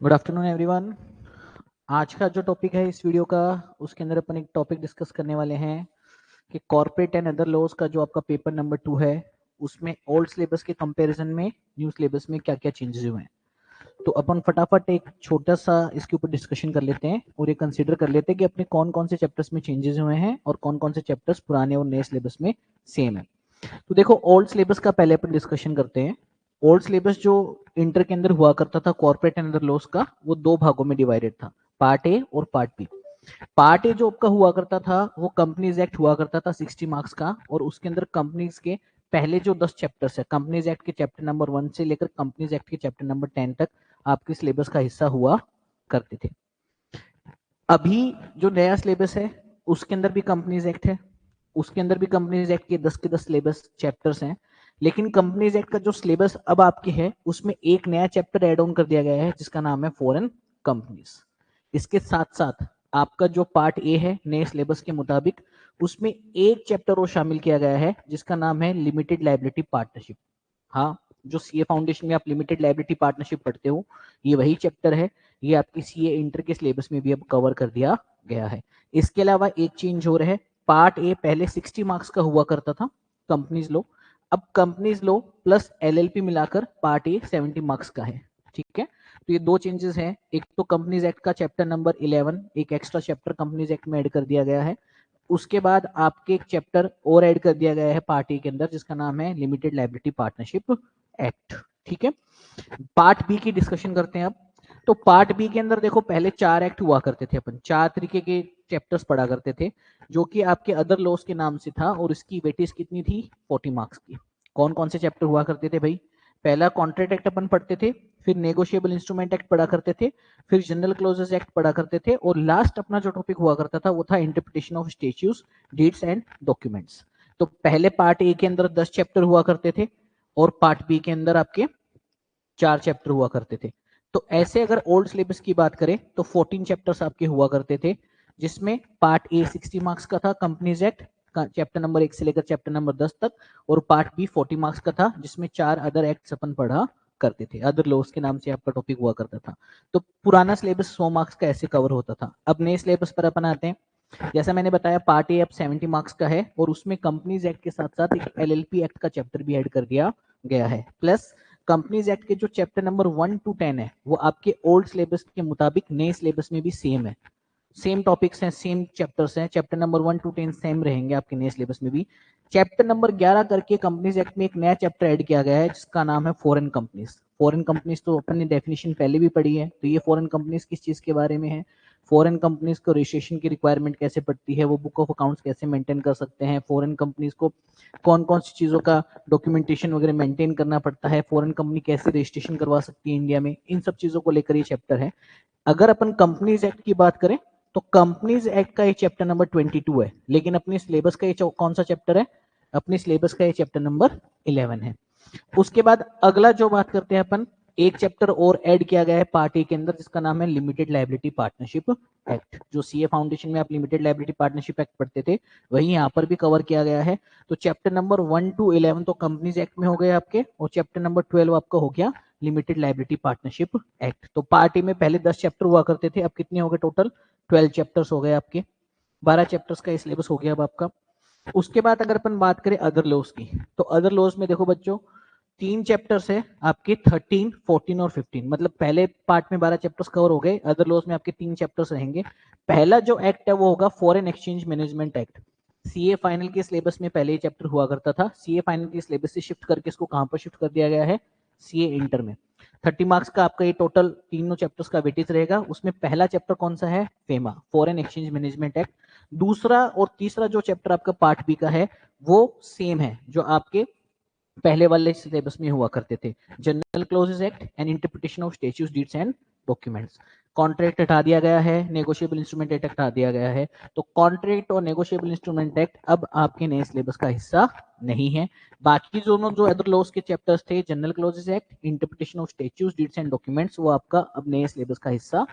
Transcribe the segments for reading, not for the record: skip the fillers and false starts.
Good afternoon everyone. आज का जो टॉपिक है इस वीडियो का, उसके अंदर अपन एक टॉपिक डिस्कस करने वाले हैं कि कॉर्पोरेट एंड अदर लॉज का जो आपका पेपर नंबर 2 है, उसमें ओल्ड सिलेबस के कंपैरिजन में न्यू सिलेबस में क्या क्या चेंजेस हुए हैं। तो अपन फटाफट एक छोटा सा इसके ऊपर डिस्कशन कर लेते हैं और ये कंसीडर कर लेते हैं कि अपने कौन कौन से चैप्टर्स में चेंजेस हुए हैं और कौन कौन से चैप्टर्स पुराने और नए सिलेबस में सेम है। तो देखो, ओल्ड सिलेबस का पहले अपन डिस्कशन करते हैं। ओल्ड सिलेबस जो इंटर के अंदर हुआ करता था कॉर्पोरेट एंड अदर लॉस का, वो दो भागों में डिवाइडेड था, पार्ट ए और पार्ट बी। पार्ट ए जो आपका हुआ करता था वो कंपनीज एक्ट हुआ करता था 60 मार्क्स का, और उसके अंदर कंपनीज के पहले जो 10 चैप्टर्स है, कंपनीज एक्ट के चैप्टर नंबर 1 से लेकर कंपनीज एक्ट के चैप्टर नंबर 10 तक आपके सिलेबस का हिस्सा हुआ करते थे। अभी जो नया सिलेबस है उसके अंदर भी कंपनीज एक्ट है, उसके अंदर भी कंपनीज एक्ट के 10 सिलेबस चैप्टर्स हैं, लेकिन कंपनीज एक्ट का जो सिलेबस अब आपके है उसमें एक नया चैप्टर ऐड ऑन कर दिया गया है जिसका नाम है फॉरेन कंपनीज। इसके साथ साथ आपका जो पार्ट ए है नए सिलेबस के मुताबिक, उसमें एक चैप्टर और शामिल किया गया है जिसका नाम है लिमिटेड लायबिलिटी पार्टनरशिप। हाँ, जो सीए फाउंडेशन में आप लिमिटेड लायबिलिटी पार्टनरशिप पढ़ते हो, ये वही चैप्टर है। ये आपकी सीए इंटर के सिलेबस में भी अब कवर कर दिया गया है। इसके अलावा एक चेंज हो रहा है, पार्ट ए पहले 60 मार्क्स का हुआ करता था कंपनीज लो, अब कंपनीज लो प्लस एलएलपी मिलाकर पार्ट ए 70 मार्क्स का है। ठीक है, तो ये दो चेंजेस हैं। एक तो कंपनीज एक्ट का चैप्टर नंबर 11 एक एक्स्ट्रा चैप्टर कंपनीज एक्ट में ऐड कर दिया गया है। उसके बाद आपके एक चैप्टर और ऐड कर दिया गया है पार्ट ए के अंदर जिसका नाम है लिमिटेड लायबिलिटी पार्टनरशिप एक्ट। ठीक है, पार्ट बी की डिस्कशन करते हैं अब। तो पार्ट बी के अंदर देखो, पहले 4 एक्ट हुआ करते थे, अपन 4 तरीके के चैप्टर्स पढ़ा करते थे जो कि आपके अदर लॉस के नाम से था, और इसकी वेटेज कितनी थी 40 मार्क्स की। कौन कौन से चैप्टर हुआ करते थे भाई? पहला कॉन्ट्रैक्ट एक्ट अपन पढ़ते थे, फिर नेगोशिएबल इंस्ट्रूमेंट एक्ट पढ़ा करते थे, फिर जनरल क्लोजेस एक्ट पढ़ा करते थे, और लास्ट अपना जो टॉपिक हुआ करता था वो था interpretation of statutes, deeds and documents. तो पहले पार्ट ए के अंदर 10 चैप्टर हुआ करते थे और पार्ट बी के अंदर आपके 4 चैप्टर हुआ करते थे। तो ऐसे अगर ओल्ड सिलेबस की बात करें तो 14 चैप्टर्स आपके हुआ करते थे, जिसमें पार्ट ए 60 मार्क्स का था कंपनीज एक्ट का चैप्टर नंबर 1 से लेकर चैप्टर नंबर 10 तक, और पार्ट बी 40 मार्क्स का था जिसमें 4 अदर एक्ट्स अपन पढ़ा करते थे, अदर लॉस के नाम से आपका टॉपिक हुआ करता था। तो पुराना सिलेबस 100 मार्क्स का ऐसे कवर होता था। अब नए सिलेबस पर अपन आते हैं। जैसा मैंने बताया, पार्ट ए अब 70 मार्क्स का है और उसमें कंपनीज एक्ट के साथ साथ एक एलएलपी एक्ट का चैप्टर भी ऐड कर दिया गया है, प्लस कंपनीज एक्ट के जो चैप्टर नंबर 1 to 10 है वो आपके ओल्ड सिलेबस के मुताबिक नए सिलेबस में भी सेम है। सेम टॉपिक्स हैं, सेम चैप्टर्स हैं, चैप्टर नंबर 1 to 10 सेम रहेंगे आपके नए सिलेबस में भी। चैप्टर नंबर 11 करके कंपनीज एक्ट में एक नया चैप्टर ऐड किया गया है जिसका नाम है फॉरेन कंपनीज। फॉरेन कंपनीज तो अपन ने डेफिनेशन पहले भी पढ़ी है, तो ये फॉरेन कंपनीज किस चीज के बारे में है? फॉरेन कंपनीज को रजिस्ट्रेशन की रिक्वायरमेंट कैसे पड़ती है, वो बुक ऑफ अकाउंट्स कैसे मेंटेन कर सकते हैं, फॉरेन कंपनीज को कौन कौन सी चीजों का डॉक्यूमेंटेशन वगैरह मेंटेन करना पड़ता है, फॉरेन कंपनी कैसे रजिस्ट्रेशन करवा सकती है इंडिया में, इन सब चीजों को लेकर ये चैप्टर है। अगर अपन कंपनीज एक्ट की बात करें तो कंपनीज एक्ट का ये चैप्टर नंबर 22 है, लेकिन अपने सिलेबस का ये कौन सा चैप्टर है? अपने सिलेबस का ये चैप्टर नंबर 11 है। उसके बाद अगला जो बात करते हैं अपन, एक चैप्टर और ऐड किया गया है पार्ट ए के अंदर जिसका नाम है लिमिटेड लायबिलिटी पार्टनरशिप एक्ट। जो सीए फाउंडेशन में आप लिमिटेड लायबिलिटी पार्टनरशिप एक्ट पढ़ते थे वही यहाँ पर भी कवर किया गया है। तो चैप्टर नंबर 1 to 11 तो कंपनीज एक्ट में हो गए आपके, और चैप्टर नंबर 12 आपका हो गया लिमिटेड लायबिलिटी पार्टनरशिप एक्ट। तो पार्ट ए में पहले 10 चैप्टर हुआ करते थे, अब कितने हो गए टोटल? 12 चैप्टर्स हो गए आपके, 12 चैप्टर्स का सिलेबस हो गया अब आपका। उसके बाद अगर अपन बात करें अदर लॉज की, तो अदर लॉज में देखो बच्चों, 3 चैप्टर्स है आपके, 13, 14 और 15। मतलब पहले पार्ट में 12 चैप्टर्स कवर हो गए, अदर लॉज में आपके 3 चैप्टर्स रहेंगे। पहला जो एक्ट है वो होगा foreign exchange management act. CA final के सिलेबस में पहले ही चैप्टर हुआ करता था, सीए फाइनल के सिलेबस से शिफ्ट करके इसको कहां पर शिफ्ट कर दिया गया है? सीए इंटर में। 30 मार्क्स का आपका ये टोटल तीनों चैप्टर्स का वेटेज रहेगा। उसमें पहला चैप्टर कौन सा है? FEMA, foreign exchange management act. दूसरा और तीसरा जो चैप्टर आपका पार्ट बी का है वो सेम है जो आपके पहले वाले सिलेबस में हुआ करते थे, general clauses act and interpretation of statutes, deeds and documents. Contract हटा दिया गया है, नेगोशिएबल इंस्ट्रूमेंट एक्ट हटा दिया गया है। तो कॉन्ट्रैक्ट और नेगोशिएबल इंस्ट्रूमेंट एक्ट अब आपके नए सिलेबस का हिस्सा नहीं है। बाकी दोनों जो अदर लॉज के चैप्टर्स थे, general clauses act, interpretation of statutes, deeds and documents, वो आपका अब नए सिलेबस का हिस्सा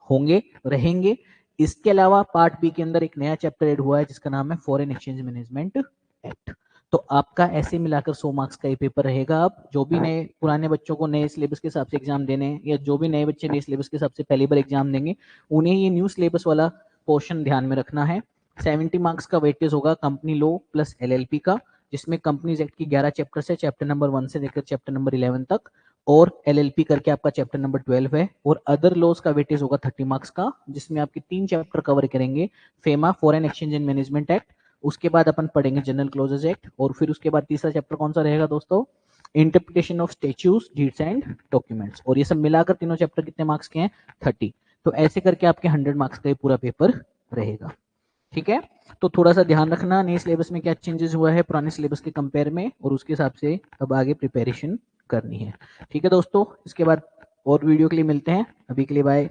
होंगे, रहेंगे। इसके अलावा पार्ट बी के अंदर एक नया चैप्टर ऐड हुआ है जिसका नाम है फॉरेन एक्सचेंज मैनेजमेंट एक्ट। तो आपका ऐसे मिलाकर 100 मार्क्स का ये पेपर रहेगा। अब जो भी नए पुराने बच्चों को नए सिलेबस के हिसाब से एग्जाम देने हैं, या जो भी नए बच्चे नए सिलेबस के हिसाब से पहली बार एग्जाम देंगे, उन्हें ये न्यू सिलेबस वाला पोर्शन ध्यान में रखना है। 70 मार्क्स का वेटेज होगा कंपनी लॉ प्लस एलएलपी का, जिसमें कंपनीज एक्ट की 11 चैप्टर है, चैप्टर नंबर 1 से लेकर चैप्टर नंबर 11 तक, और एलएलपी करके आपका चैप्टर नंबर 12 है। और अदर लॉज का वेटेज होगा 30 मार्क्स का, जिसमें आपके 3 चैप्टर कवर करेंगे, FEMA foreign exchange and management act, उसके बाद अपन पढ़ेंगे जनरल क्लोजेज एक्ट, और फिर उसके बाद तीसरा चैप्टर कौन सा रहेगा दोस्तों, interpretation of statues deeds and documents. और ये सब मिलाकर तीनों चैप्टर कितने मार्क्स के हैं, 30। तो ऐसे करके आपके 100 मार्क्स का ये पूरा पेपर रहेगा। ठीक है, तो थोड़ा सा ध्यान रखना नए सिलेबस में क्या चेंजेस हुआ है पुराने सिलेबस के कंपेयर में, और उसके हिसाब से अब आगे प्रिपरेशन करनी है। ठीक है दोस्तों, इसके बाद और वीडियो के लिए मिलते हैं, अभी के लिए बाय।